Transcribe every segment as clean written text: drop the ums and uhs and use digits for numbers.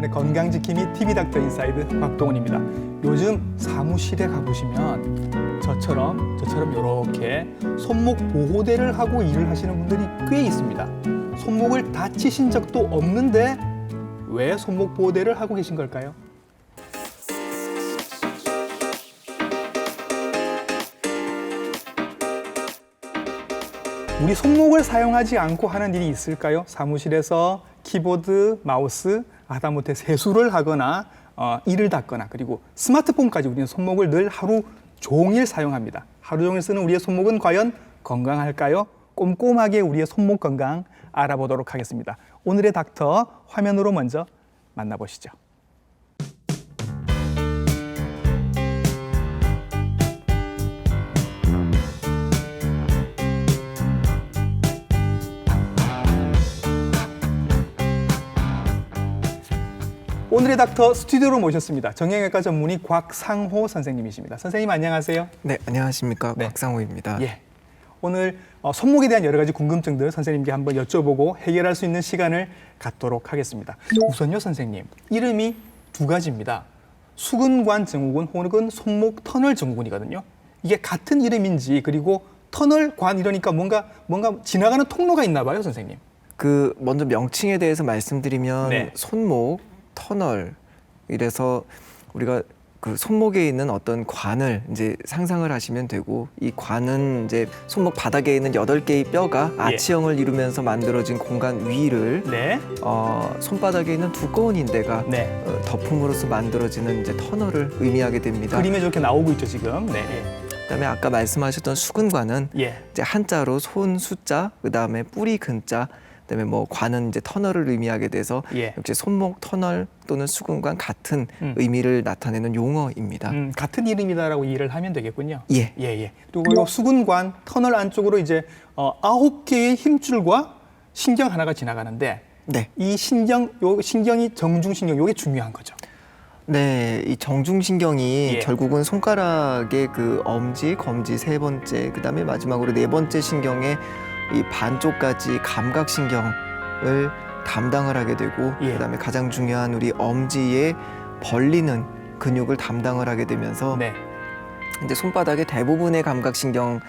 네, 건강지킴이 TV닥터 인사이드 박동훈입니다. 요즘 사무실에 가보시면 저처럼 이렇게 손목 보호대를 하고 일을 하시는 분들이 꽤 있습니다. 손목을 다치신 적도 없는데 왜 손목 보호대를 하고 계신 걸까요? 우리 손목을 사용하지 않고 하는 일이 있을까요? 사무실에서 키보드, 마우스, 하다못해 세수를 하거나 이를 닦거나 그리고 스마트폰까지 우리는 손목을 늘 하루 종일 사용합니다. 하루 종일 쓰는 우리의 손목은 과연 건강할까요? 꼼꼼하게 우리의 손목 건강 알아보도록 하겠습니다. 오늘의 닥터 화면으로 먼저 만나보시죠. 오늘의 닥터 스튜디오로 모셨습니다. 정형외과 전문의 곽상호 선생님이십니다. 선생님 안녕하세요. 네, 안녕하십니까. 네. 곽상호입니다. 예. 오늘 손목에 대한 여러 가지 궁금증들 선생님께 한번 여쭤보고 해결할 수 있는 시간을 갖도록 하겠습니다. 우선요 선생님, 이름이 두 가지입니다. 수근관 증후군 혹은 손목 터널 증후군이거든요. 이게 같은 이름인지 그리고 터널관 이러니까 뭔가 지나가는 통로가 있나 봐요, 선생님. 먼저 명칭에 대해서 말씀드리면 네. 손목, 터널 이래서 우리가 그 손목에 있는 어떤 관을 이제 상상을 하시면 되고 이 관은 이제 손목 바닥에 있는 8개의 뼈가 아치형을 이루면서 만들어진 공간 위를 네. 손바닥에 있는 두꺼운 인대가 네. 덮음으로써 만들어지는 이제 터널을 의미하게 됩니다. 그림에 저렇게 나오고 있죠, 지금. 네. 그다음에 아까 말씀하셨던 수근관은 예. 이제 한자로 손 숫자, 그다음에 뿌리 근자, 그다음에 뭐 관은 이제 터널을 의미하게 돼서 예. 역시 손목 터널 또는 수근관 같은 의미를 나타내는 용어입니다. 같은 이름이다라고 이해를 하면 되겠군요. 예. 예. 그리고 이 수근관 터널 안쪽으로 이제 9개의 힘줄과 신경 하나가 지나가는데 네. 이 신경이 정중신경, 요게 중요한 거죠. 네, 이 정중신경이 예. 결국은 손가락의 그 엄지, 검지 세 번째, 그다음에 마지막으로 네 번째 신경의 이 반쪽까지 감각신경을 담당을 하게 되고 예. 그다음에 가장 중요한 우리 엄지의 벌리는 근육을 담당을 하게 되면서 네. 이제 손바닥의 대부분의 감각신경을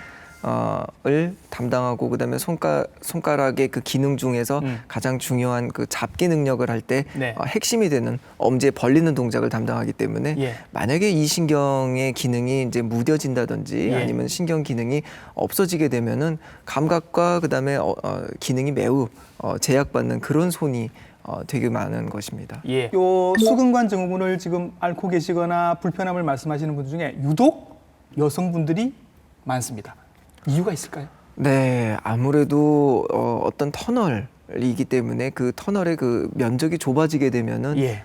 담당하고 그다음에 손가락의 그 기능 중에서 가장 중요한 그 잡기 능력을 할 때 네. 핵심이 되는 엄지에 벌리는 동작을 담당하기 때문에 예. 만약에 이 신경의 기능이 이제 무뎌진다든지 예. 아니면 신경 기능이 없어지게 되면은 감각과 그다음에 기능이 매우 제약받는 그런 손이 되게 많은 것입니다. 예. 요 수근관 증후군을 지금 앓고 계시거나 불편함을 말씀하시는 분들 중에 유독 여성분들이 많습니다. 이유가 있을까요? 네, 아무래도 어떤 터널이기 때문에 그 터널의 그 면적이 좁아지게 되면은 예.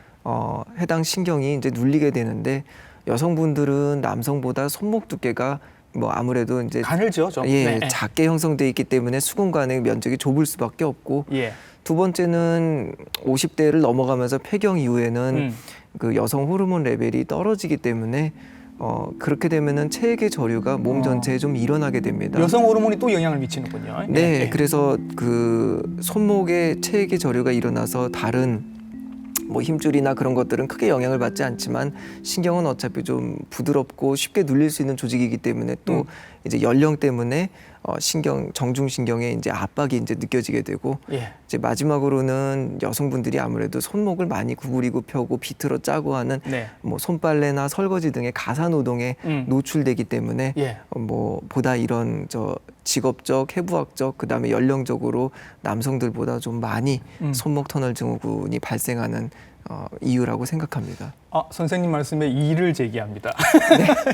해당 신경이 이제 눌리게 되는데 여성분들은 남성보다 손목 두께가 뭐 아무래도 이제 가늘죠, 좀. 예, 네. 작게 형성돼 있기 때문에 수근관의 면적이 좁을 수밖에 없고 예. 두 번째는 50대를 넘어가면서 폐경 이후에는 그 여성 호르몬 레벨이 떨어지기 때문에 그렇게 되면은 체액의 저류가 몸 전체에 좀 일어나게 됩니다. 여성 호르몬이 또 영향을 미치는군요. 네, 예. 그래서 그 손목에 체액의 저류가 일어나서 다른 뭐 힘줄이나 그런 것들은 크게 영향을 받지 않지만 신경은 어차피 좀 부드럽고 쉽게 눌릴 수 있는 조직이기 때문에 또 이제 연령 때문에 정중신경에 이제 압박이 이제 느껴지게 되고 예. 이제 마지막으로는 여성분들이 아무래도 손목을 많이 구부리고 펴고 비틀어 짜고 하는 네. 뭐 손빨래나 설거지 등의 가사 노동에 노출되기 때문에 예. 뭐 보다 이런 직업적, 해부학적, 그다음에 연령적으로 남성들보다 좀 많이 손목 터널 증후군이 발생하는 이유라고 생각합니다. 선생님 말씀에 이의를 제기합니다.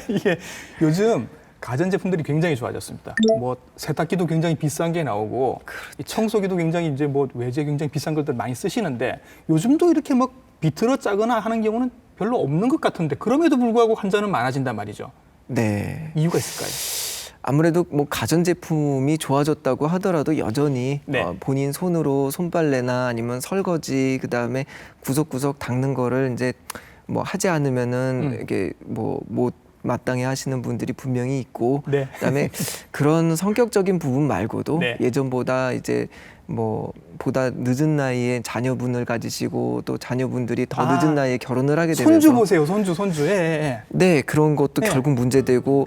이게 요즘 가전제품들이 굉장히 좋아졌습니다. 뭐 세탁기도 굉장히 비싼 게 나오고 이 청소기도 굉장히 이제 뭐 외제 굉장히 비싼 것들 많이 쓰시는데 요즘도 이렇게 막 비틀어 짜거나 하는 경우는 별로 없는 것 같은데 그럼에도 불구하고 환자는 많아진단 말이죠. 네. 이유가 있을까요? 아무래도 뭐 가전제품이 좋아졌다고 하더라도 여전히 네. 본인 손으로 손빨래나 아니면 설거지 그다음에 구석구석 닦는 거를 이제 뭐 하지 않으면은 이게 못 마땅해 하시는 분들이 분명히 있고 네. 그다음에 그런 성격적인 부분 말고도 네. 예전보다 이제 뭐 보다 늦은 나이에 자녀분을 가지시고 또 자녀분들이 더 늦은 나이에 결혼을 하게 되면서 손주 보세요. 손주. 예, 예. 네, 그런 것도 네. 결국 문제되고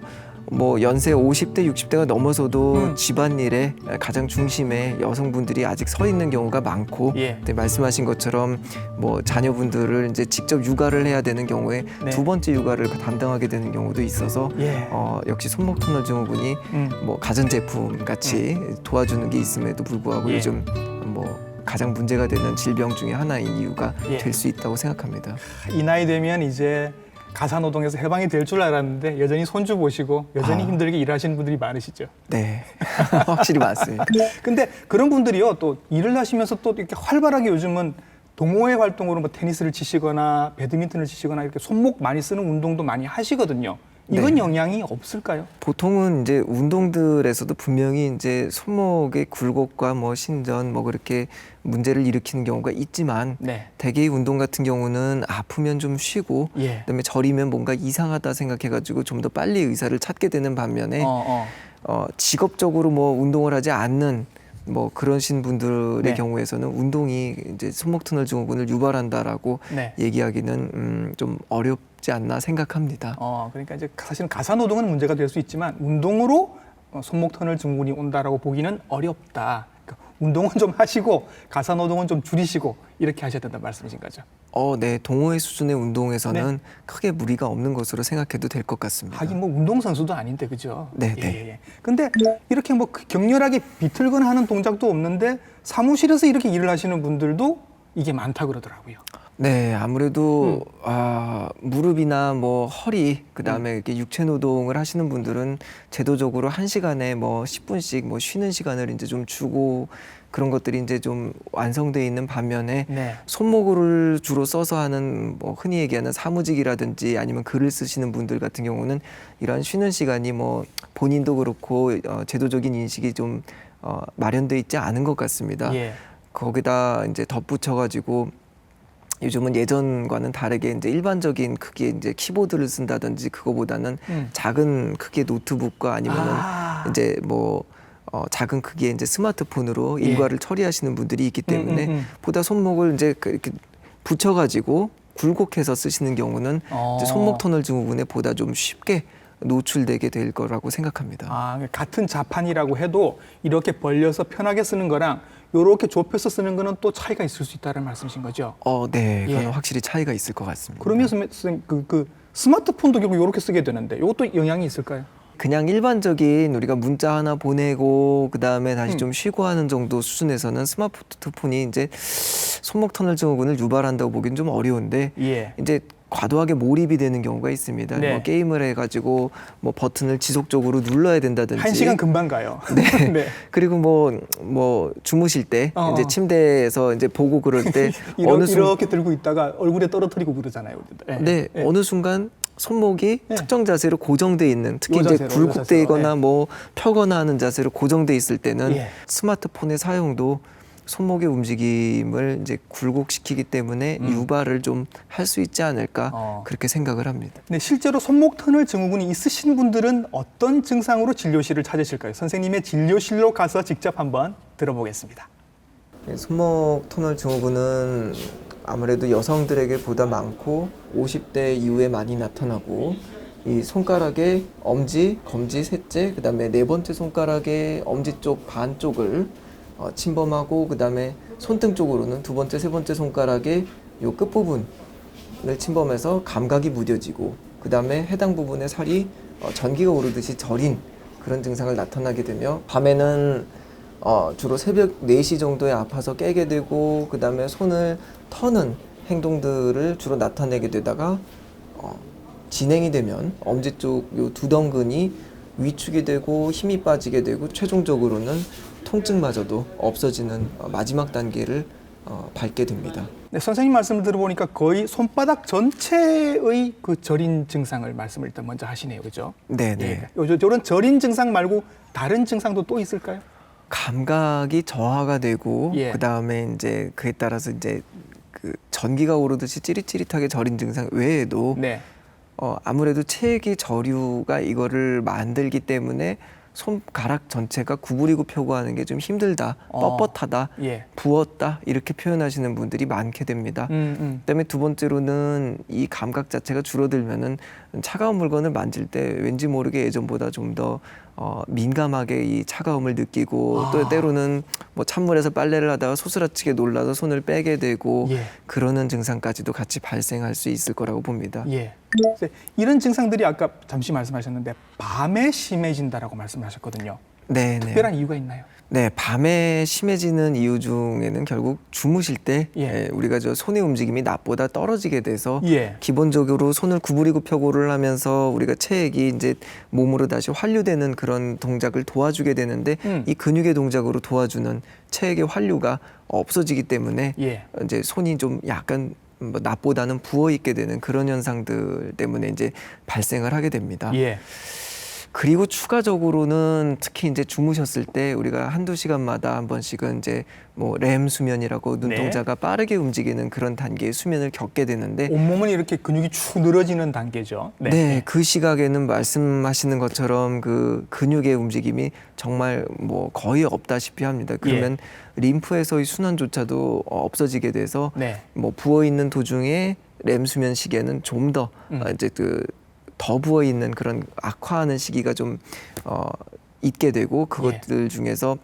뭐 연세 50대, 60대가 넘어서도 집안일에 가장 중심에 여성분들이 아직 서 있는 경우가 많고 예. 네, 말씀하신 것처럼 뭐 자녀분들을 이제 직접 육아를 해야 되는 경우에 네. 두 번째 육아를 담당하게 되는 경우도 있어서 예. 역시 손목 터널 증후군이 뭐 가전제품 같이 도와주는 게 있음에도 불구하고 예. 요즘 뭐 가장 문제가 되는 질병 중에 하나인 이유가 예. 될 수 있다고 생각합니다. 이 나이 되면 이제 가사노동에서 해방이 될 줄 알았는데 여전히 손주 보시고 여전히 힘들게 일하시는 분들이 많으시죠. 네, 확실히 맞습니다. 근데 그런 분들이요, 또 일을 하시면서 또 이렇게 활발하게 요즘은 동호회 활동으로 뭐 테니스를 치시거나 배드민턴을 치시거나 이렇게 손목 많이 쓰는 운동도 많이 하시거든요. 이건 네. 영향이 없을까요? 보통은 이제 운동들에서도 분명히 이제 손목의 굴곡과 뭐 신전 뭐 그렇게 문제를 일으키는 경우가 있지만 네. 대개의 운동 같은 경우는 아프면 좀 쉬고 예. 그다음에 저리면 뭔가 이상하다 생각해가지고 좀 더 빨리 의사를 찾게 되는 반면에 직업적으로 뭐 운동을 하지 않는 뭐 그러신 분들의 네. 경우에서는 운동이 이제 손목 터널 증후군을 유발한다라고 네. 얘기하기는 좀 어렵지 않나 생각합니다. 그러니까 이제 사실은 가사노동은 문제가 될 수 있지만 운동으로 손목 터널 증후군이 온다라고 보기는 어렵다. 그러니까 운동은 좀 하시고 가사노동은 좀 줄이시고 이렇게 하셔야 된다는 말씀이신 거죠. 네, 동호회 수준의 운동에서는 크게 무리가 없는 것으로 생각해도 될 것 같습니다. 하긴 뭐 운동선수도 아닌데 그죠? 네, 예. 근데 이렇게 뭐 격렬하게 비틀거나 하는 동작도 없는데 사무실에서 이렇게 일을 하시는 분들도 이게 많다 그러더라고요. 네, 아무래도 무릎이나 뭐 허리 그다음에 이렇게 육체 노동을 하시는 분들은 제도적으로 1시간에 뭐 10분씩 뭐 쉬는 시간을 이제 좀 주고 그런 것들이 이제 좀 완성돼 있는 반면에 네. 손목을 주로 써서 하는 뭐 흔히 얘기하는 사무직이라든지 아니면 글을 쓰시는 분들 같은 경우는 이런 쉬는 시간이 뭐 본인도 그렇고 제도적인 인식이 좀 마련돼 있지 않은 것 같습니다. 예. 거기다 이제 덧붙여가지고 요즘은 예전과는 다르게 이제 일반적인 크기의 이제 키보드를 쓴다든지 그거보다는 작은 크기의 노트북과 아니면은 이제 뭐 작은 크기의 이제 스마트폰으로 일과를 처리하시는 분들이 있기 때문에 보다 손목을 이제 이렇게 붙여가지고 굴곡해서 쓰시는 경우는 이제 손목 터널 증후군에 보다 좀 쉽게 노출되게 될 거라고 생각합니다. 같은 자판이라고 해도 이렇게 벌려서 편하게 쓰는 거랑 이렇게 좁혀서 쓰는 거는 또 차이가 있을 수 있다는 말씀이신 거죠? 네, 그건 예. 확실히 차이가 있을 것 같습니다. 그러면 선생님 그 스마트폰도 결국 이렇게 쓰게 되는데 이것도 영향이 있을까요? 그냥 일반적인 우리가 문자 하나 보내고 그 다음에 다시 좀 쉬고 하는 정도 수준에서는 스마트폰이 이제 손목 터널 증후군을 유발한다고 보기는 좀 어려운데 예. 이제 과도하게 몰입이 되는 경우가 있습니다. 네. 뭐 게임을 해가지고 뭐 버튼을 지속적으로 눌러야 된다든지. 1시간 금방 가요. 네. 네. 그리고 뭐 주무실 때 이제 침대에서 이제 보고 그럴 때 이렇게 들고 있다가 얼굴에 떨어뜨리고 그러잖아요. 네. 어느 순간 손목이 특정 자세로 고정돼 있는 특히 이제 자세로, 굴곡돼 있거나 뭐 펴거나 하는 자세로 고정돼 있을 때는 예. 스마트폰의 사용도 손목의 움직임을 이제 굴곡시키기 때문에 유발을 좀 할 수 있지 않을까 그렇게 생각을 합니다. 네, 실제로 손목 터널 증후군이 있으신 분들은 어떤 증상으로 진료실을 찾으실까요? 선생님의 진료실로 가서 직접 한번 들어보겠습니다. 손목 터널 증후군은 아무래도 여성들에게 보다 많고 50대 이후에 많이 나타나고 이 손가락의 엄지, 검지, 셋째, 그다음에 네 번째 손가락의 엄지 쪽 반 쪽을 침범하고 그다음에 손등 쪽으로는 두 번째, 세 번째 손가락의 요 끝부분을 침범해서 감각이 무뎌지고 그다음에 해당 부분의 살이 전기가 오르듯이 저린 그런 증상을 나타나게 되며 밤에는 주로 새벽 4시 정도에 아파서 깨게 되고 그다음에 손을 터는 행동들을 주로 나타내게 되다가 진행이 되면 엄지 쪽 요 두덩근이 위축이 되고 힘이 빠지게 되고 최종적으로는 통증마저도 없어지는 마지막 단계를 밟게 됩니다. 네, 선생님 말씀을 들어보니까 거의 손바닥 전체의 그 저린 증상을 말씀을 일단 먼저 하시네요, 그죠? 네네. 이런 저린 증상 말고 다른 증상도 또 있을까요? 감각이 저하가 되고 예. 그 다음에 이제 그에 따라서 이제 그 전기가 오르듯이 찌릿찌릿하게 저린 증상 외에도 네. 아무래도 체액의 저류가 이거를 만들기 때문에 손가락 전체가 구부리고 펴고 하는 게 좀 힘들다, 뻣뻣하다, 예. 부었다 이렇게 표현하시는 분들이 많게 됩니다. 그다음에 두 번째로는 이 감각 자체가 줄어들면은 차가운 물건을 만질 때 왠지 모르게 예전보다 좀 더 민감하게 이 차가움을 느끼고 또 때로는 뭐 찬물에서 빨래를 하다가 소스라치게 놀라서 손을 빼게 되고 예. 그러는 증상까지도 같이 발생할 수 있을 거라고 봅니다. 예. 이런 증상들이 아까 잠시 말씀하셨는데 밤에 심해진다라고 말씀하셨거든요. 네, 네. 특별한 이유가 있나요? 네, 밤에 심해지는 이유 중에는 결국 주무실 때 예. 우리가 저 손의 움직임이 낮보다 떨어지게 돼서 예. 기본적으로 손을 구부리고 펴고를 하면서 우리가 체액이 이제 몸으로 다시 환류되는 그런 동작을 도와주게 되는데 이 근육의 동작으로 도와주는 체액의 환류가 없어지기 때문에 예. 이제 손이 좀 약간 뭐 낮보다는 부어 있게 되는 그런 현상들 때문에 이제 발생을 하게 됩니다. 예. 그리고 추가적으로는 특히 이제 주무셨을 때 우리가 한두 시간마다 한 번씩은 이제 뭐 렘 수면이라고 눈동자가 빠르게 움직이는 그런 단계의 수면을 겪게 되는데 온몸은 이렇게 근육이 축 늘어지는 단계죠. 네, 그 시각에는 말씀하시는 것처럼 그 근육의 움직임이 정말 뭐 거의 없다시피 합니다. 그러면 림프에서의 순환조차도 없어지게 돼서 네. 뭐 부어 있는 도중에 렘 수면 시기에는 좀 더 이제 더 부어 있는 그런 악화하는 시기가 좀 있게 되고 그것들 중에서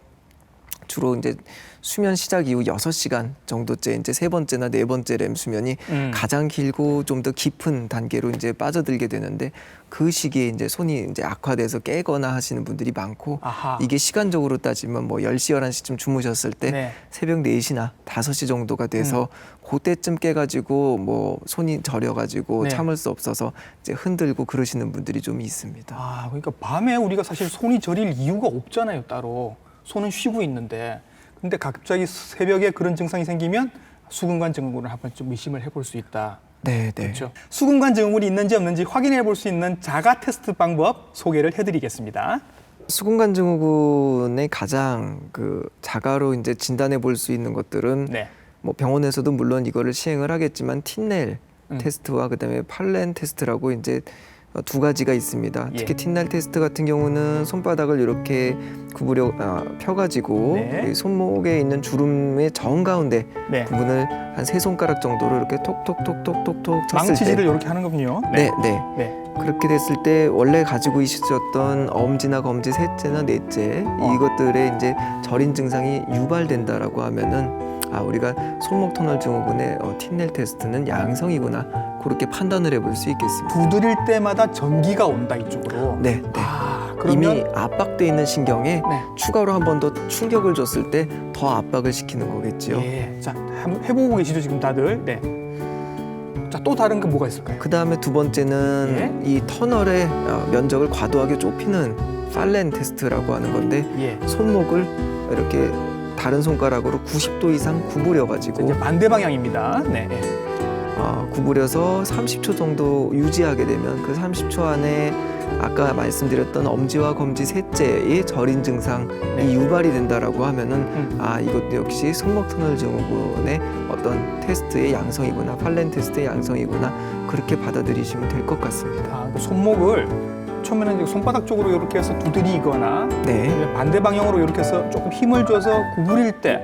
주로 이제 수면 시작 이후 6시간 정도째 이제 세 번째나 네 번째 렘 수면이 가장 길고 좀 더 깊은 단계로 이제 빠져들게 되는데 그 시기에 이제 손이 이제 악화돼서 깨거나 하시는 분들이 많고 아하. 이게 시간적으로 따지면 뭐 10시, 11시쯤 주무셨을 때 네. 새벽 4시나 5시 정도가 돼서 그때쯤 깨가지고 뭐 손이 저려가지고 네. 참을 수 없어서 이제 흔들고 그러시는 분들이 좀 있습니다. 아, 그러니까 밤에 우리가 사실 손이 저릴 이유가 없잖아요, 따로. 손은 쉬고 있는데. 근데 갑자기 새벽에 그런 증상이 생기면 수근관 증후군을 한번 좀 의심을 해볼 수 있다. 네, 네. 그렇죠. 수근관 증후군이 있는지 없는지 확인해 볼 수 있는 자가 테스트 방법 소개를 해드리겠습니다. 수근관 증후군의 가장 그 자가로 이제 진단해 볼 수 있는 것들은 네. 뭐 병원에서도 물론 이거를 시행을 하겠지만 틴넬 테스트와 그다음에 팔렌 테스트라고 이제 두 가지가 있습니다. 예. 특히 틴넬 테스트 같은 경우는 손바닥을 이렇게 구부려 펴가지고 네. 이 손목에 있는 주름의 정 가운데 네. 부분을 한 세 손가락 정도로 이렇게 톡톡톡톡톡톡 쳤을 망치질을 때, 이렇게 하는 거군요. 네, 네. 네. 그렇게 됐을 때 원래 가지고 있었던 엄지나 검지 셋째나 넷째 이것들의 이제 저린 증상이 유발된다라고 하면은 우리가 손목 터널 증후군의 틴넬 테스트는 양성이구나 그렇게 판단을 해볼 수 있겠습니다. 두드릴 때마다 전기가 온다 이쪽으로. 네, 네. 아, 그러면 이미 압박돼 있는 신경에 네. 추가로 한 번 더 충격을 줬을 때 더 압박을 시키는 거겠죠. 예. 자, 한번 해보고 계시죠 지금 다들. 네. 자, 또 다른 게 뭐가 있을까요? 그 다음에 두 번째는 이 터널의 면적을 과도하게 좁히는 팔렌 테스트라고 하는 건데 예. 손목을 이렇게 다른 손가락으로 90도 이상 구부려가지고 이제 반대 방향입니다. 네. 구부려서 30초 정도 유지하게 되면 그 30초 안에 아까 말씀드렸던 엄지와 검지 셋째의 저린 증상이 네. 유발이 된다라고 하면은 이것도 역시 손목 터널 증후군의 어떤 테스트의 양성이구나 팔렌 테스트의 양성이구나 그렇게 받아들이시면 될 것 같습니다. 그 손목을 처음에는 이제 손바닥 쪽으로 이렇게 해서 두드리거나 네. 반대 방향으로 이렇게 해서 조금 힘을 줘서 구부릴 때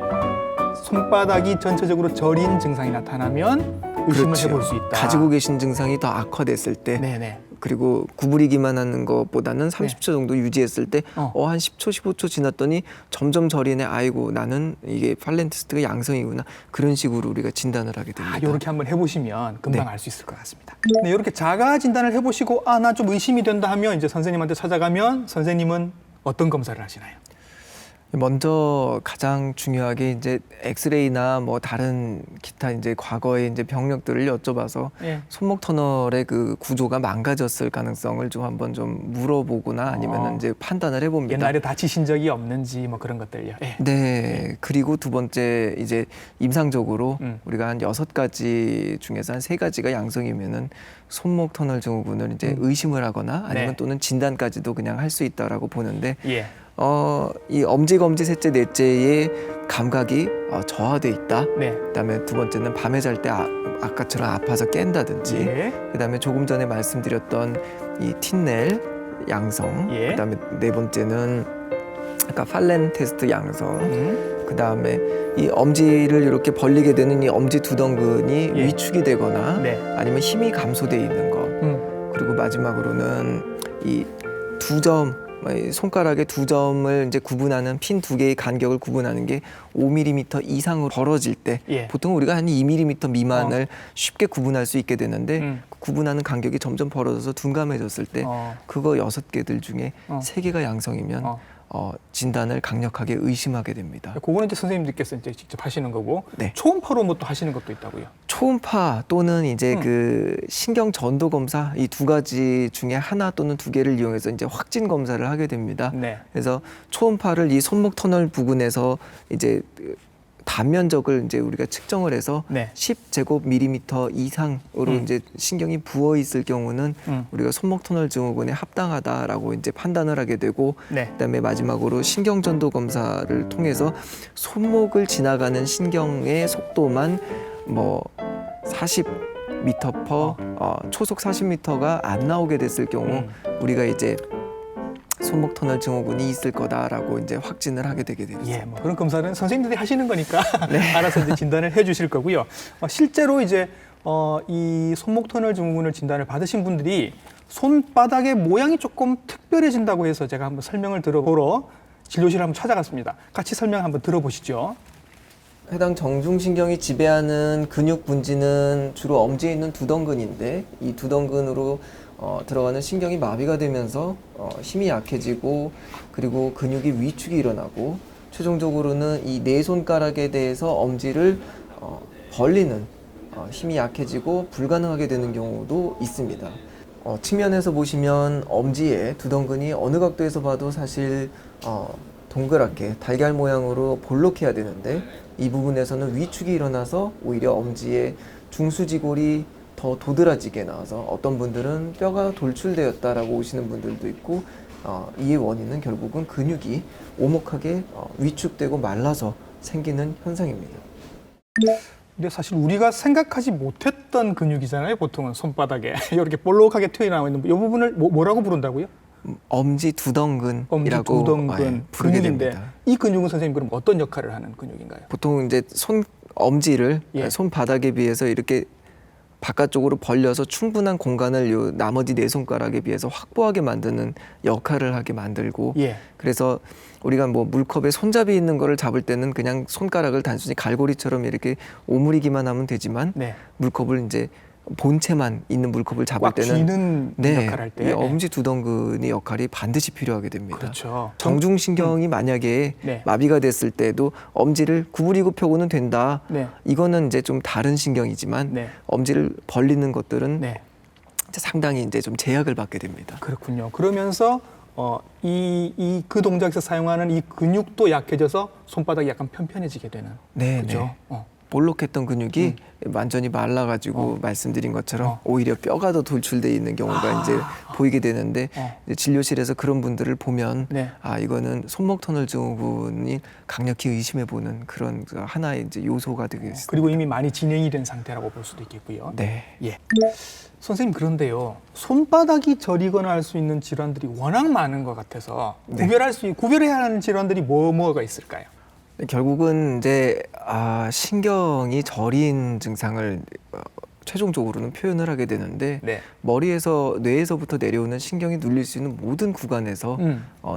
손바닥이 전체적으로 저린 증상이 나타나면 의심을 그렇죠. 해볼 수 있다. 가지고 계신 증상이 더 악화됐을 때 네네. 그리고 구부리기만 하는 것보다는 30초 정도 유지했을 때 한 10초, 15초 지났더니 점점 저리네 아이고 나는 이게 팔렌 테스트가 양성이구나 그런 식으로 우리가 진단을 하게 됩니다. 이렇게 한번 해보시면 금방 네. 알 수 있을 것 같습니다. 네, 이렇게 자가 진단을 해보시고 나 좀 의심이 된다 하면 이제 선생님한테 찾아가면 선생님은 어떤 검사를 하시나요? 먼저 가장 중요하게 이제 엑스레이나 뭐 다른 기타 이제 과거의 이제 병력들을 여쭤봐서 예. 손목 터널의 그 구조가 망가졌을 가능성을 좀 한번 좀 물어보거나 아니면 이제 판단을 해봅니다. 옛날에 다치신 적이 없는지 뭐 그런 것들요. 예. 네. 그리고 두 번째 이제 임상적으로 우리가 한 6가지 중에서 한 3가지가 양성이면은 손목 터널 증후군을 이제 의심을 하거나 아니면 네. 또는 진단까지도 그냥 할 수 있다라고 보는데 예. 이 엄지, 검지, 셋째, 넷째의 감각이 저하돼 있다. 네. 그다음에 두 번째는 밤에 잘 때 아까처럼 아파서 깬다든지 예. 그다음에 조금 전에 말씀드렸던 이 틴넬 양성, 예. 그다음에 네 번째는 아까 팔렌 테스트 양성, 그다음에 이 엄지를 이렇게 벌리게 되는 이 엄지 두덩근이 예. 위축이 되거나 네. 아니면 힘이 감소돼 있는 것. 그리고 마지막으로는 이 두 점, 손가락의 두 점을 이제 구분하는 핀 두 개의 간격을 구분하는 게 5mm 이상으로 벌어질 때 예. 보통 우리가 한 2mm 미만을 쉽게 구분할 수 있게 되는데 그 구분하는 간격이 점점 벌어져서 둔감해졌을 때 그거 6개들 중에 3개가 양성이면 진단을 강력하게 의심하게 됩니다. 그거는 이제 선생님들께서 이제 직접 하시는 거고 네. 초음파로 뭐 또 하시는 것도 있다고요. 초음파 또는 이제 그 신경 전도 검사 이 두 가지 중에 하나 또는 두 개를 이용해서 이제 확진 검사를 하게 됩니다. 네. 그래서 초음파를 이 손목 터널 부근에서 이제 단면적을 이제 우리가 측정을 해서 네. 10제곱밀리미터 이상으로 이제 신경이 부어 있을 경우는 우리가 손목 터널 증후군에 합당하다라고 이제 판단을 하게 되고 네. 그다음에 마지막으로 신경 전도 검사를 통해서 손목을 지나가는 신경의 속도만 뭐 40m/, 초속 40m가 안 나오게 됐을 경우 우리가 이제 손목 터널 증후군이 있을 거다라고 이제 확진을 하게 되게 되죠. 예, 뭐 그런 검사는 선생님들이 하시는 거니까 알아서 이제 진단을 해주실 거고요. 실제로 이제 이 손목 터널 증후군을 진단을 받으신 분들이 손바닥의 모양이 조금 특별해진다고 해서 제가 한번 설명을 들어보러 진료실을 한번 찾아갔습니다. 같이 설명 한번 들어보시죠. 해당 정중신경이 지배하는 근육 분지는 주로 엄지에 있는 두덩근인데 이 두덩근으로 들어가는 신경이 마비가 되면서 힘이 약해지고 그리고 근육이 위축이 일어나고 최종적으로는 이 네 손가락에 대해서 엄지를 벌리는 힘이 약해지고 불가능하게 되는 경우도 있습니다. 측면에서 보시면 엄지의 두덩근이 어느 각도에서 봐도 사실 동그랗게 달걀 모양으로 볼록해야 되는데 이 부분에서는 위축이 일어나서 오히려 엄지의 중수지골이 더 도드라지게 나와서 어떤 분들은 뼈가 돌출되었다라고 오시는 분들도 있고 이의 원인은 결국은 근육이 오목하게 위축되고 말라서 생기는 현상입니다. 근데 사실 우리가 생각하지 못했던 근육이잖아요. 보통은 손바닥에 이렇게 볼록하게 튀어나와 있는 이 부분을 뭐라고 부른다고요? 엄지 두덩근이라고 엄지 두덩근 부르게 근육인데 됩니다. 이 근육은 선생님 그럼 어떤 역할을 하는 근육인가요? 보통 이제 엄지를 예. 손바닥에 비해서 이렇게 바깥쪽으로 벌려서 충분한 공간을 요 나머지 네 손가락에 비해서 확보하게 만드는 역할을 하게 만들고 예. 그래서 우리가 뭐 물컵에 손잡이 있는 거를 잡을 때는 그냥 손가락을 단순히 갈고리처럼 이렇게 오므리기만 하면 되지만 네. 물컵을 이제 본체만 있는 물컵을 잡을 꽉 때는 쥐는 역할을 할 때. 이 엄지 두덩근의 역할이 반드시 필요하게 됩니다. 그렇죠. 정중신경이 만약에 네. 마비가 됐을 때도 엄지를 구부리고 펴고는 된다. 네. 이거는 이제 좀 다른 신경이지만 네. 엄지를 벌리는 것들은 네. 상당히 이제 좀 제약을 받게 됩니다. 그렇군요. 그러면서 그 동작에서 사용하는 이 근육도 약해져서 손바닥이 약간 편편해지게 되는. 네, 그렇죠. 네. 볼록했던 근육이 완전히 말라가지고 말씀드린 것처럼 오히려 뼈가 더 돌출돼 있는 경우가 이제 보이게 되는데 이제 진료실에서 그런 분들을 보면 네. 이거는 손목 터널 증후군이 강력히 의심해 보는 그런 하나의 이제 요소가 되겠습니다. 그리고 이미 많이 진행이 된 상태라고 볼 수도 있겠고요. 네. 예. 선생님 그런데요. 손바닥이 저리거나 할 수 있는 질환들이 워낙 많은 것 같아서 네. 구별해야 하는 질환들이 뭐가 있을까요? 결국은 이제 신경이 저린 증상을 최종적으로는 표현을 하게 되는데 네. 머리에서 뇌에서부터 내려오는 신경이 눌릴 수 있는 모든 구간에서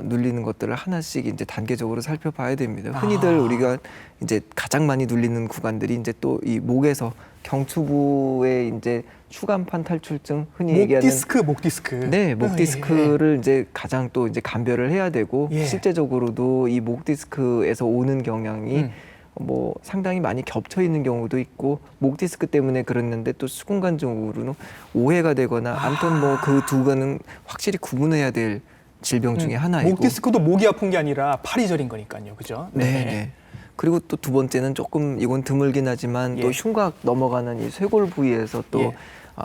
눌리는 것들을 하나씩 이제 단계적으로 살펴봐야 됩니다. 흔히들 우리가 이제 가장 많이 눌리는 구간들이 이제 또 이 목에서 경추부의 이제 추간판 탈출증 흔히 얘기하는 목 디스크. 네, 목 디스크를 이제 가장 또 이제 감별을 해야 되고 예. 실제적으로도 이 목 디스크에서 오는 경향이 뭐 상당히 많이 겹쳐 있는 경우도 있고 목 디스크 때문에 그랬는데 또 수근관증으로는 오해가 되거나 아무튼 뭐 그 두 가는 확실히 구분해야 될 질병 중에 하나이고 목 디스크도 목이 아픈 게 아니라 팔이 저린 거니까요. 그죠? 네. 네. 그리고 또 두 번째는 조금 이건 드물긴 하지만 예. 또 흉곽 넘어가는 이 쇄골 부위에서 또 예.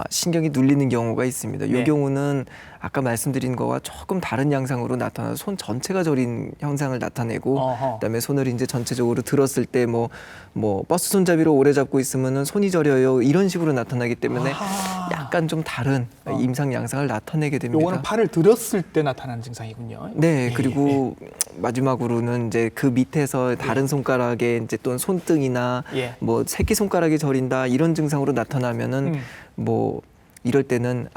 신경이 눌리는 경우가 있습니다. 네. 이 경우는 아까 말씀드린 거와 조금 다른 양상으로 나타나서 손 전체가 저린 형상을 나타내고 어허. 그다음에 손을 이제 전체적으로 들었을 때 뭐 버스 손잡이로 오래 잡고 있으면은 손이 저려요 이런 식으로 나타나기 때문에 아하. 약간 좀 다른 임상 양상을 나타내게 됩니다. 요거는 팔을 들었을 때 나타나는 증상이군요. 네, 예, 그리고 마지막으로는 이제 그 밑에서 다른 손가락에 이제 또는 손등이나 예. 뭐 새끼 손가락이 저린다 이런 증상으로 나타나면은 뭐 이럴 때는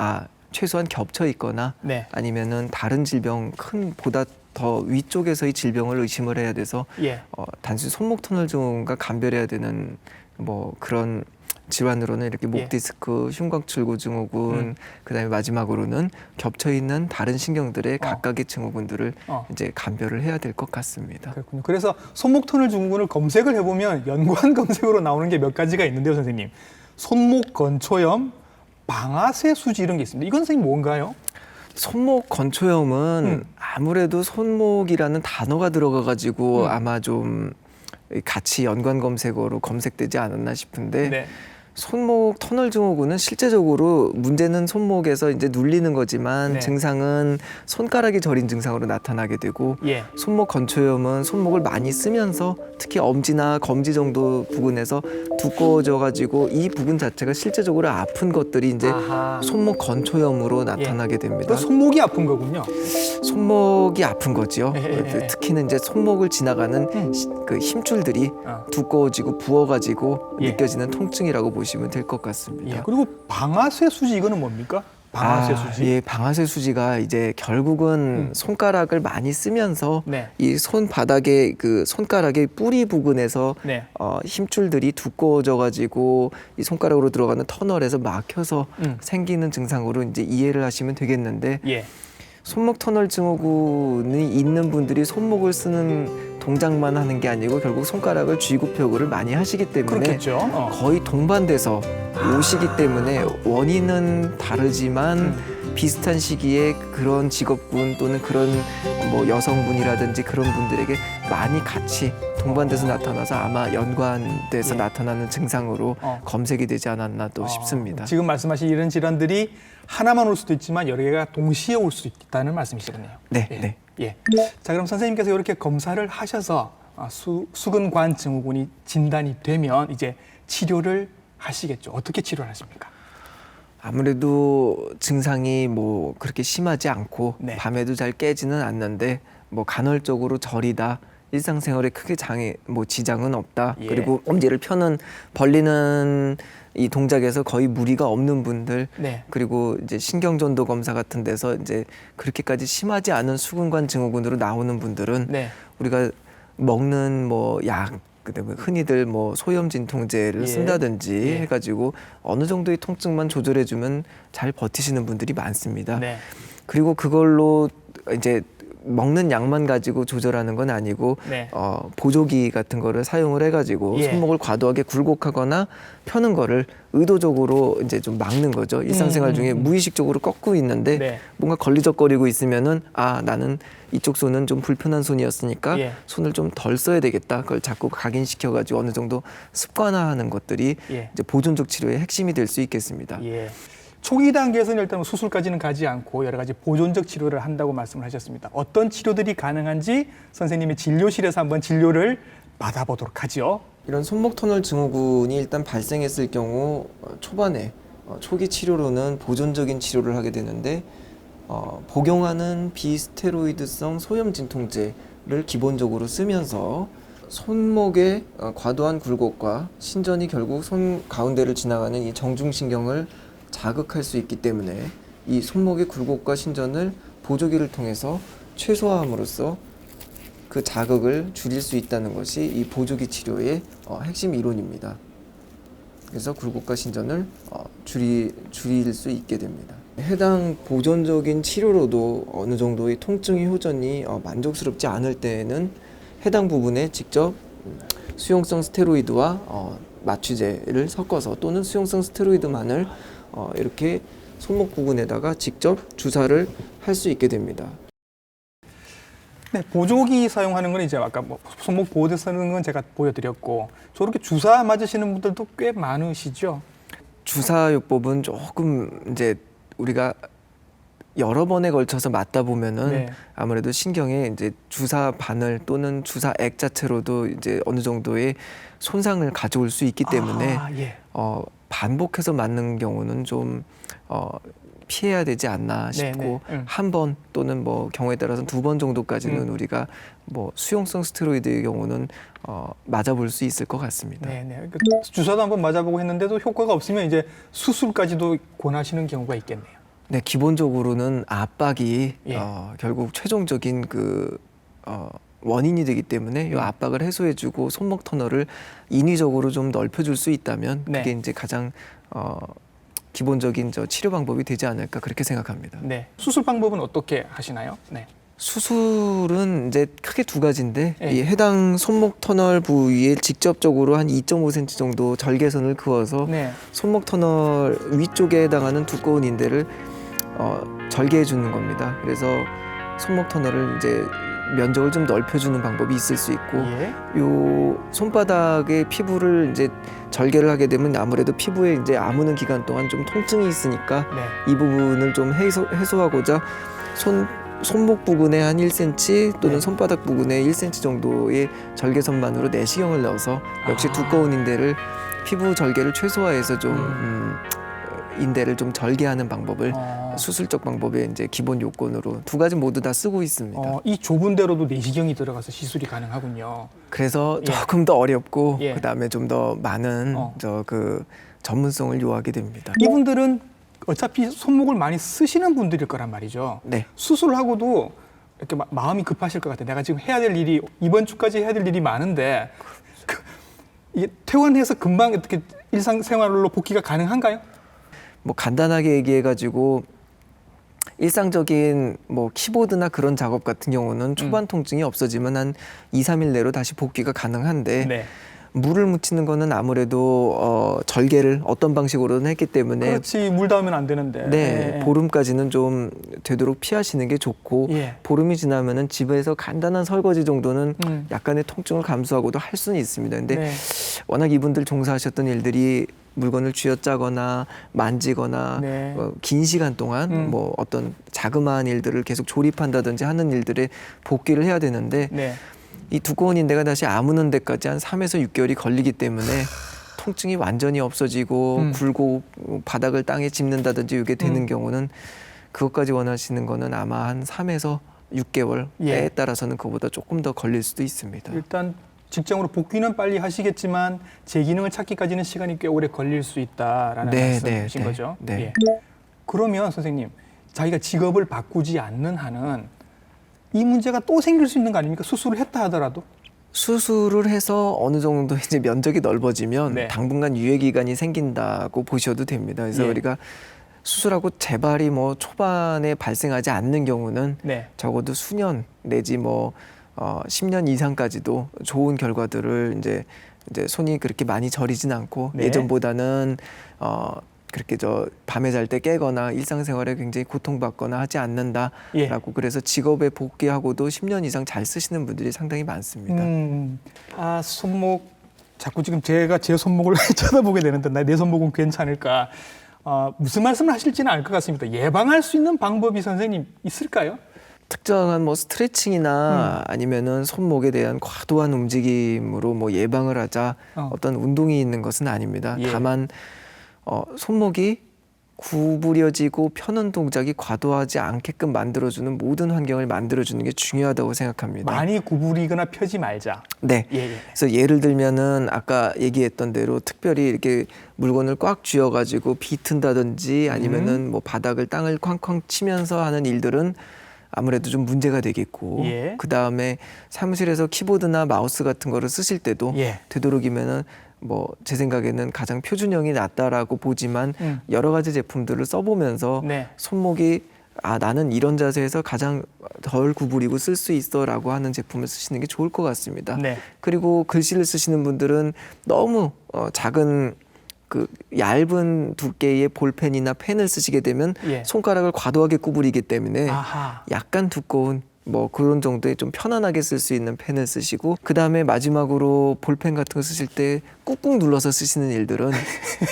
최소한 겹쳐 있거나 네. 아니면은 다른 질병 큰 보다 더 위쪽에서의 질병을 의심을 해야 돼서 예. 단순히 손목 터널 증후군과 감별해야 되는 뭐 그런 질환으로는 이렇게 목 예. 디스크, 흉곽출구 증후군, 그다음에 마지막으로는 겹쳐 있는 다른 신경들의 각각의 증후군들을 이제 감별을 해야 될 것 같습니다. 그렇군요. 그래서 손목 터널 증후군을 검색을 해보면 연관 검색으로 나오는 게 몇 가지가 있는데요, 선생님. 손목 건초염, 방아쇠 수지 이런 게 있습니다. 이건 선생님 뭔가요? 손목 건초염은 아무래도 손목이라는 단어가 들어가가지고 아마 좀 같이 연관 검색어로 검색되지 않았나 싶은데 네. 손목 터널 증후군은 실제적으로 문제는 손목에서 이제 눌리는 거지만 네. 증상은 손가락이 저린 증상으로 나타나게 되고 예. 손목 건초염은 손목을 많이 쓰면서 특히 엄지나 검지 정도 부근에서 두꺼워져 가지고 이 부분 자체가 실제적으로 아픈 것들이 이제 아하. 손목 건초염으로 나타나게 됩니다. 그 손목이 아픈 거군요. 손목이 아픈 거지요. 예. 특히는 이제 손목을 지나가는 그 힘줄들이 두꺼워지고 부어가지고 예. 느껴지는 통증이라고 보시면 될 것 같습니다. 예. 그리고 방아쇠 수지 이거는 뭡니까? 방아쇠 수지. 예, 방아쇠 수지가 이제 결국은 손가락을 많이 쓰면서 네. 이 손바닥의 그 손가락의 뿌리 부근에서 네. 힘줄들이 두꺼워져가지고 이 손가락으로 들어가는 터널에서 막혀서 생기는 증상으로 이제 이해를 하시면 되겠는데. 예. 손목 터널 증후군이 있는 분들이 손목을 쓰는 동작만 하는 게 아니고 결국 손가락을 쥐고 펴고를 많이 하시기 때문에 그렇겠죠. 거의 동반돼서 오시기 때문에 원인은 다르지만 비슷한 시기에 그런 직업군 또는 그런 뭐 여성분이라든지 그런 분들에게 많이 같이 동반돼서 나타나서 아마 연관돼서 예. 나타나는 증상으로 검색이 되지 않았나 또 싶습니다. 지금 말씀하신 이런 질환들이 하나만 올 수도 있지만 여러 개가 동시에 올 수 있다는 말씀이시거든요. 네, 예. 네. 예. 자, 그럼 선생님께서 이렇게 검사를 하셔서 수근관 증후군이 진단이 되면 이제 치료를 하시겠죠. 어떻게 치료를 하십니까? 아무래도 증상이 뭐 그렇게 심하지 않고 네. 밤에도 잘 깨지는 않는데 뭐 간헐적으로 저리다. 일상생활에 크게 지장은 없다. 예. 그리고 엄지를 펴는 벌리는 이 동작에서 거의 무리가 없는 분들, 네. 그리고 이제 신경전도 검사 같은 데서 이제 그렇게까지 심하지 않은 수근관 증후군으로 나오는 분들은 네. 우리가 먹는 뭐 약, 그다음에 흔히들 뭐 소염 진통제를 예. 쓴다든지 예. 해가지고 어느 정도의 통증만 조절해주면 잘 버티시는 분들이 많습니다. 네. 그리고 그걸로 이제 먹는 약만 가지고 조절하는 건 아니고 네. 보조기 같은 거를 사용을 해가지고 예. 손목을 과도하게 굴곡하거나 펴는 거를 의도적으로 이제 좀 막는 거죠. 일상생활 중에 무의식적으로 꺾고 있는데 네. 뭔가 걸리적거리고 있으면은 나는 이쪽 손은 좀 불편한 손이었으니까 예. 손을 좀 덜 써야 되겠다. 그걸 자꾸 각인시켜가지고 어느 정도 습관화하는 것들이 예. 이제 보존적 치료의 핵심이 될 수 있겠습니다. 예. 초기 단계에서는 일단 수술까지는 가지 않고 여러 가지 보존적 치료를 한다고 말씀을 하셨습니다. 어떤 치료들이 가능한지 선생님의 진료실에서 한번 진료를 받아보도록 하죠. 이런 손목 터널 증후군이 일단 발생했을 경우 초반에 초기 치료로는 보존적인 치료를 하게 되는데 복용하는 비스테로이드성 소염 진통제를 기본적으로 쓰면서 손목의 과도한 굴곡과 신전이 결국 손 가운데를 지나가는 이 정중신경을 자극할 수 있기 때문에 이 손목의 굴곡과 신전을 보조기를 통해서 최소화함으로써 그 자극을 줄일 수 있다는 것이 이 보조기 치료의 핵심 이론입니다. 그래서 굴곡과 신전을 줄일 수 있게 됩니다. 해당 보존적인 치료로도 어느 정도의 통증의 호전이 만족스럽지 않을 때에는 해당 부분에 직접 수용성 스테로이드와 마취제를 섞어서 또는 수용성 스테로이드만을 이렇게 손목 부근에다가 직접 주사를 할 수 있게 됩니다. 네, 보조기 사용하는 건 이제 아까 뭐 손목 보호대 쓰는 건 제가 보여드렸고 저렇게 주사 맞으시는 분들도 꽤 많으시죠? 주사요법은 조금 이제 우리가 여러 번에 걸쳐서 맞다 보면은 네. 아무래도 신경에 이제 주사 바늘 또는 주사액 자체로도 이제 어느 정도의 손상을 가져올 수 있기 때문에 아, 예. 반복해서 맞는 경우는 좀 피해야 되지 않나 싶고 네. 한 번 또는 뭐 경우에 따라서는 2번 정도까지는 우리가 뭐 수용성 스테로이드의 경우는 맞아볼 수 있을 것 같습니다. 네네. 주사도 한번 맞아보고 했는데도 효과가 없으면 이제 수술까지도 권하시는 경우가 있겠네요. 네, 기본적으로는 압박이 예. 결국 최종적인 원인이 되기 때문에 이 압박을 해소해주고 손목 터널을 인위적으로 좀 넓혀줄 수 있다면 네. 그게 이제 가장 기본적인 치료 방법이 되지 않을까 그렇게 생각합니다. 네. 수술 방법은 어떻게 하시나요? 네. 수술은 이제 크게 2가지인데 예. 이 해당 손목 터널 부위에 직접적으로 한 2.5cm 정도 절개선을 그어서 네. 손목 터널 위쪽에 해당하는 두꺼운 인대를 절개해 주는 겁니다. 그래서 손목 터널을 이제 면적을 좀 넓혀주는 방법이 있을 수 있고, 예. 요 손바닥의 피부를 이제 절개를 하게 되면 아무래도 피부에 이제 아무는 기간 동안 좀 통증이 있으니까 네. 이 부분을 좀 해소하고자 손목 부근에 한 1cm 또는 네. 손바닥 부근에 1cm 정도의 절개선만으로 내시경을 넣어서 역시 두꺼운 인대를 피부 절개를 최소화해서 좀 인대를 좀 절개하는 방법을 수술적 방법의 이제 기본 요건으로 2가지 모두 다 쓰고 있습니다. 이 좁은 데로도 내시경이 들어가서 시술이 가능하군요. 그래서 예. 조금 더 어렵고 예. 그다음에 좀 더 많은 그 전문성을 요하게 됩니다. 이분들은 어차피 손목을 많이 쓰시는 분들일 거란 말이죠. 네. 수술하고도 이렇게 마음이 급하실 것 같아요. 내가 지금 해야 될 일이 이번 주까지 해야 될 일이 많은데 이게 퇴원해서 금방 어떻게 일상생활로 복귀가 가능한가요? 뭐 간단하게 얘기해가지고 일상적인 뭐 키보드나 그런 작업 같은 경우는 초반 통증이 없어지면 한 2, 3일 내로 다시 복귀가 가능한데 네. 물을 묻히는 거는 아무래도 절개를 어떤 방식으로는 했기 때문에 그렇지, 물 닿으면 안 되는데. 네, 보름까지는 좀 되도록 피하시는 게 좋고 예. 보름이 지나면은 집에서 간단한 설거지 정도는 약간의 통증을 감수하고도 할 수는 있습니다. 근데 네. 워낙 이분들 종사하셨던 일들이 물건을 쥐어짜거나 만지거나 네. 긴 시간 동안 뭐 어떤 자그마한 일들을 계속 조립한다든지 하는 일들에 복귀를 해야 되는데 네. 이 두꺼운 인대가 다시 아무는 데까지 한 3에서 6개월이 걸리기 때문에 통증이 완전히 없어지고 굴고 바닥을 땅에 짚는다든지 이게 되는 경우는 그것까지 원하시는 거는 아마 한 3에서 6개월 예. 때에 따라서는 그보다 조금 더 걸릴 수도 있습니다. 일단 직장으로 복귀는 빨리 하시겠지만 재기능을 찾기까지는 시간이 꽤 오래 걸릴 수 있다라는 말씀이신 거죠. 네. 예. 그러면 선생님, 자기가 직업을 바꾸지 않는 한은 이 문제가 또 생길 수 있는 거 아닙니까? 수술을 했다 하더라도. 수술을 해서 어느 정도 이제 면적이 넓어지면 네. 당분간 유예 기간이 생긴다고 보셔도 됩니다. 그래서 예. 우리가 수술하고 재발이 뭐 초반에 발생하지 않는 경우는 네. 적어도 수년 내지 뭐 10년 이상까지도 좋은 결과들을 이제 손이 그렇게 많이 저리진 않고 네. 예전보다는 그렇게 밤에 잘 때 깨거나 일상생활에 굉장히 고통받거나 하지 않는다라고 예. 그래서 직업에 복귀하고도 10년 이상 잘 쓰시는 분들이 상당히 많습니다. 손목 자꾸 지금 제가 제 손목을 쳐다보게 되는데 내 손목은 괜찮을까? 무슨 말씀을 하실지는 알 것 같습니다. 예방할 수 있는 방법이 선생님 있을까요? 특정한 뭐 스트레칭이나 아니면은 손목에 대한 과도한 움직임으로 뭐 예방을 하자 어떤 운동이 있는 것은 아닙니다. 예. 다만 손목이 구부려지고 펴는 동작이 과도하지 않게끔 만들어주는 모든 환경을 만들어주는 게 중요하다고 생각합니다. 많이 구부리거나 펴지 말자. 네. 예, 예. 그래서 예를 들면은 아까 얘기했던 대로 특별히 이렇게 물건을 꽉 쥐어가지고 비튼다든지 아니면은 뭐 바닥을 땅을 쾅쾅 치면서 하는 일들은 아무래도 좀 문제가 되겠고 예. 그 다음에 사무실에서 키보드나 마우스 같은 거를 쓰실 때도 예. 되도록이면은 뭐 제 생각에는 가장 표준형이 낫다라고 보지만 여러 가지 제품들을 써보면서 네. 손목이 나는 이런 자세에서 가장 덜 구부리고 쓸 수 있어라고 하는 제품을 쓰시는 게 좋을 것 같습니다. 네. 그리고 글씨를 쓰시는 분들은 너무 작은 그 얇은 두께의 볼펜이나 펜을 쓰시게 되면 예. 손가락을 과도하게 구부리기 때문에 아하. 약간 두꺼운 뭐 그런 정도의 좀 편안하게 쓸 수 있는 펜을 쓰시고 그 다음에 마지막으로 볼펜 같은 거 쓰실 때 꾹꾹 눌러서 쓰시는 일들은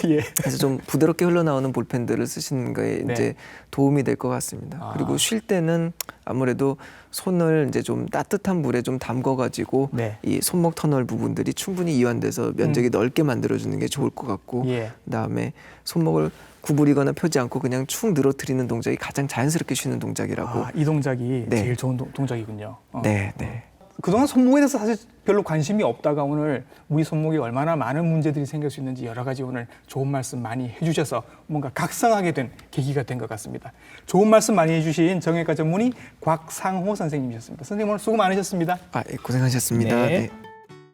예. 그래서 좀 부드럽게 흘러나오는 볼펜들을 쓰시는 거에 네. 이제 도움이 될 것 같습니다. 아. 그리고 쉴 때는 아무래도 손을 이제 좀 따뜻한 물에 좀 담궈가지고 네. 이 손목 터널 부분들이 충분히 이완돼서 면적이 넓게 만들어주는 게 좋을 것 같고 예. 그다음에 손목을 구부리거나 펴지 않고 그냥 축 늘어뜨리는 동작이 가장 자연스럽게 쉬는 동작이라고. 아, 이 동작이 네. 제일 좋은 동작이군요. 네, 네. 그동안 손목에 대해서 사실 별로 관심이 없다가 오늘 우리 손목에 얼마나 많은 문제들이 생길 수 있는지 여러 가지 오늘 좋은 말씀 많이 해주셔서 뭔가 각성하게 된 계기가 된 것 같습니다. 좋은 말씀 많이 해주신 정형외과 전문의 곽상호 선생님이셨습니다. 선생님 오늘 수고 많으셨습니다. 아, 예, 고생하셨습니다. 네. 네.